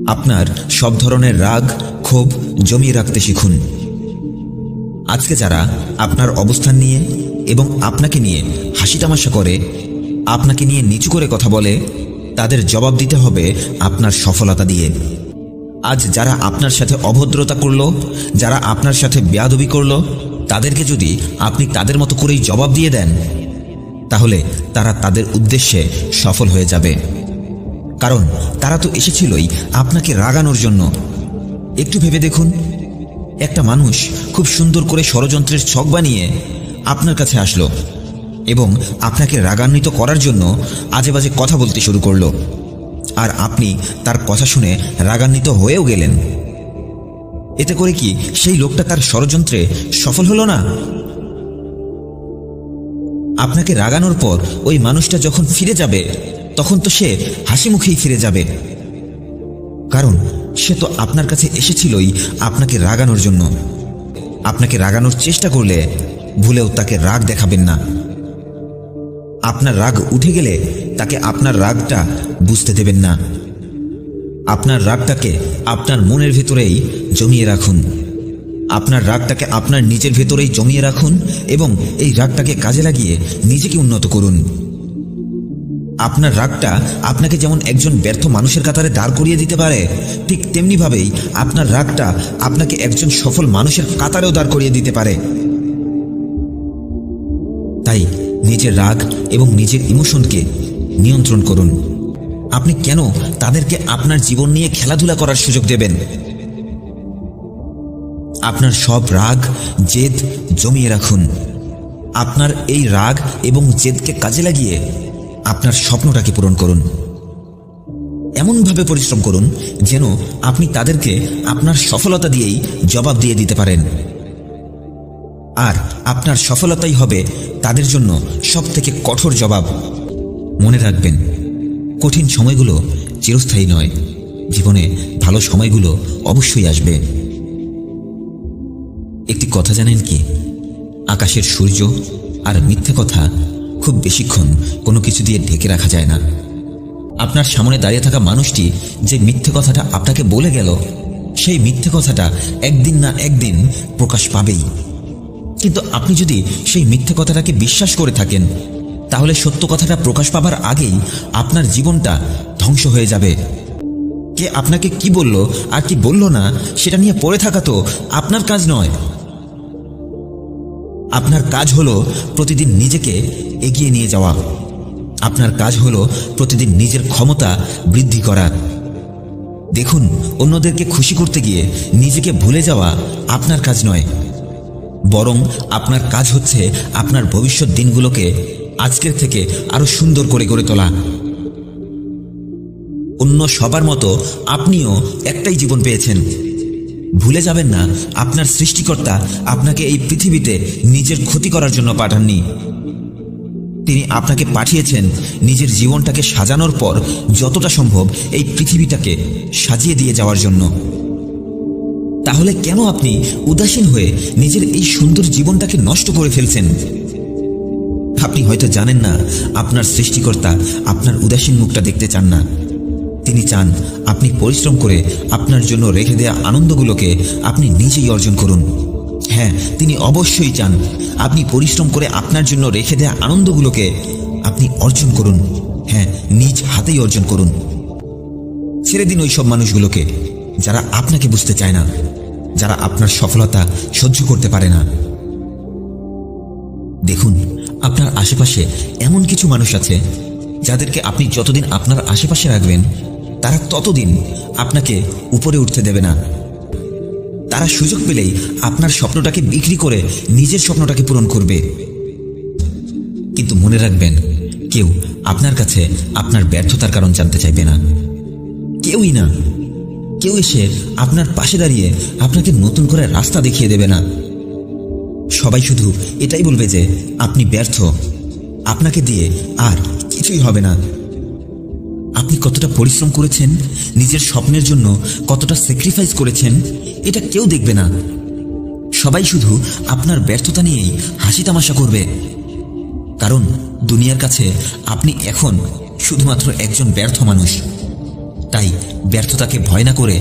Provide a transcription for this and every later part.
আপনার সব ধরনের রাগ ক্ষোভ জমিয়ে রাখতে শিখুন। আজকে যারা আপনার অবস্থান নিয়ে এবং আপনাকে নিয়ে হাসি তামাশা করে, আপনাকে নিয়ে নিচু করে কথা বলে, তাদের জবাব দিতে হবে আপনার সফলতা দিয়ে। আজ যারা আপনার সাথে অভদ্রতা করল, যারা আপনার সাথে বেয়াদবি করল, তাদেরকে যদি আপনি তাদের মতো করেই জবাব দিয়ে দেন, তাহলে তারা তাদের উদ্দেশ্যে সফল হয়ে যাবে। কারণ তারা তো এসেছিলই আপনাকে রাগানোর জন্য। একটু ভেবে দেখুন, একটা মানুষ খুব সুন্দর করে ষড়যন্ত্রের ছক বানিয়ে আপনার কাছে আসলো এবং আপনাকে রাগান্বিত করার জন্য আজে বাজে কথা বলতে শুরু করলো, আর আপনি তার কথা শুনে রাগান্বিত হয়েও গেলেন। এতে করে কি সেই লোকটা তার ষড়যন্ত্রে সফল হলো না? আপনাকে রাগানোর পর ওই মানুষটা যখন ফিরে যাবে, তখন তো সে হাসি মুখেই ফিরে যাবে, কারণ সে তো আপনার কাছে এসেছিলই আপনাকে রাগানোর জন্য। আপনাকে রাগানোর চেষ্টা করলে ভুলেও তাকে রাগ দেখাবেন না। আপনার রাগ উঠে গেলে তাকে আপনার রাগটা বুঝতে দেবেন না। আপনার রাগটাকে আপনার মনের ভেতরেই জমিয়ে রাখুন। আপনার রাগটাকে আপনার নিজের ভেতরেই জমিয়ে রাখুন এবং এই রাগটাকে কাজে লাগিয়ে নিজেকে উন্নত করুন। আপনার রাগটা আপনাকে যেমন একজন ব্যর্থ মানুষের কাতারে দাঁড় করিয়ে দিতে পারে, ঠিক তেমনিভাবেই আপনার রাগটা আপনাকে একজন সফল মানুষের কাতারেও দাঁড় করিয়ে দিতে পারে। তাই নিজের রাগ এবং নিজের ইমোশনকে নিয়ন্ত্রণ করুন। আপনি কেন তাদেরকে আপনার জীবন নিয়ে খেলাধুলা করার সুযোগ দেবেন? আপনার সব রাগ জেদ জমিয়ে রাখুন। আপনার এই রাগ এবং জেদকে কাজে লাগিয়ে আপনার স্বপ্নটাকে পূরণ করুন। এমনভাবে পরিশ্রম করুন যেন আপনি তাদেরকে আপনার সফলতা দিয়েই জবাব দিয়ে দিতে পারেন, আর আপনার সফলতাই হবে তাদের জন্য সবথেকে কঠোর জবাব। মনে রাখবেন, কঠিন সময়গুলো চিরস্থায়ী নয়। জীবনে ভালো সময়গুলো অবশ্যই আসবে। একটি কথা জানেন কি? আকাশের সূর্য আর মিথ্যে কথা খুব বেশিক্ষণ কোনো কিছু দিয়ে ঢেকে রাখা যায় না। আপনার সামনে দাঁড়িয়ে থাকা মানুষটি যে মিথ্যে কথাটা আপনাকে বলে গেল, সেই মিথ্যে কথাটা একদিন না একদিন প্রকাশ পাবেই। কিন্তু আপনি যদি সেই মিথ্যে কথাটাকে বিশ্বাস করে থাকেন, তাহলে সত্য কথাটা প্রকাশ পাবার আগেই আপনার জীবনটা ধ্বংস হয়ে যাবে। কে আপনাকে কি বলল আর কি বলল না, সেটা নিয়ে পড়ে থাকা তো আপনার কাজ নয়। আপনার কাজ হলো প্রতিদিন নিজেকে এগিয়ে নিয়ে যাওয়া। আপনার কাজ হলো প্রতিদিন নিজের ক্ষমতা বৃদ্ধি করা। দেখুন, অন্যদেরকে খুশি করতে গিয়ে নিজেকে ভুলে যাওয়া আপনার কাজ নয়, বরং আপনার কাজ হচ্ছে আপনার ভবিষ্যৎ দিনগুলোকে আজকের থেকে আরো সুন্দর করে গড়ে তোলা। অন্য সবার মতো আপনিও একটাই জীবন পেয়েছেন। ভুলে যাবেন না, আপনার সৃষ্টিকর্তা আপনাকে এই পৃথিবীতে নিজের ক্ষতি করার জন্য পাঠাননি। তিনি আপনাকে পাঠিয়েছেন নিজের জীবনটাকে সাজানোর পর যতটা সম্ভব এই পৃথিবীটাকে সাজিয়ে দিয়ে যাওয়ার জন্য। তাহলে কেন আপনি উদাসীন হয়ে নিজের এই সুন্দর জীবনটাকে নষ্ট করে ফেলছেন? আপনি হয়তো জানেন না, আপনার সৃষ্টিকর্তা আপনার উদাসীন মুখটা দেখতে চান না। তিনি চান আপনি পরিশ্রম করে আপনার জন্য রেখে দেয়া আনন্দগুলোকে আপনি নিজেই অর্জন করুন। হ্যাঁ, তিনি অবশ্যই চান আপনি পরিশ্রম করে আপনার জন্য রেখে দেয়া আনন্দগুলোকে আপনি অর্জন করুন। হ্যাঁ, নিজ হাতেই অর্জন করুন। ছেড়ে দিন ওই সব মানুষগুলোকে যারা আপনাকে বুঝতে চায় না, যারা আপনার সফলতা সহ্য করতে পারে না। দেখুন, আপনার আশেপাশে এমন কিছু মানুষ আছে যাদেরকে আপনি যতদিন আপনার আশেপাশে রাখবেন, তারা ততদিন আপনাকে উপরে উঠতে দেবে না। তারা সুযোগ পেলেই আপনার স্বপ্নটাকে বিক্রি করে নিজের স্বপ্নটাকে পূরণ করবে। কিন্তু মনে রাখবেন, কেউ আপনার কাছে আপনার ব্যর্থতার কারণ জানতে চাইবে না। কেউই না। কেউ এসে আপনার পাশে দাঁড়িয়ে আপনাকে নতুন করে রাস্তা দেখিয়ে দেবে না। সবাই শুধু এটাই বলবে যে আপনি ব্যর্থ, আপনাকে দিয়ে আর কিছুই হবে না। আপনি কতটা পরিশ্রম করেছেন, নিজের স্বপ্নের জন্য কতটা স্যাক্রিফাইস করেছেন, এটা কেউ দেখবে না। সবাই শুধু আপনার ব্যর্থতা নিয়েই হাসি তামাশা করবে, কারণ দুনিয়ার কাছে আপনি এখন শুধুমাত্র একজন ব্যর্থ মানুষ। তাই ব্যর্থতাকে ভয় না করে,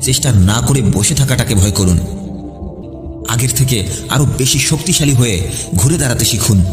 চেষ্টা না করে বসে থাকাটাকে ভয় করুন। আগের থেকে আরো বেশি শক্তিশালী হয়ে ঘুরে দাঁড়াতে শিখুন।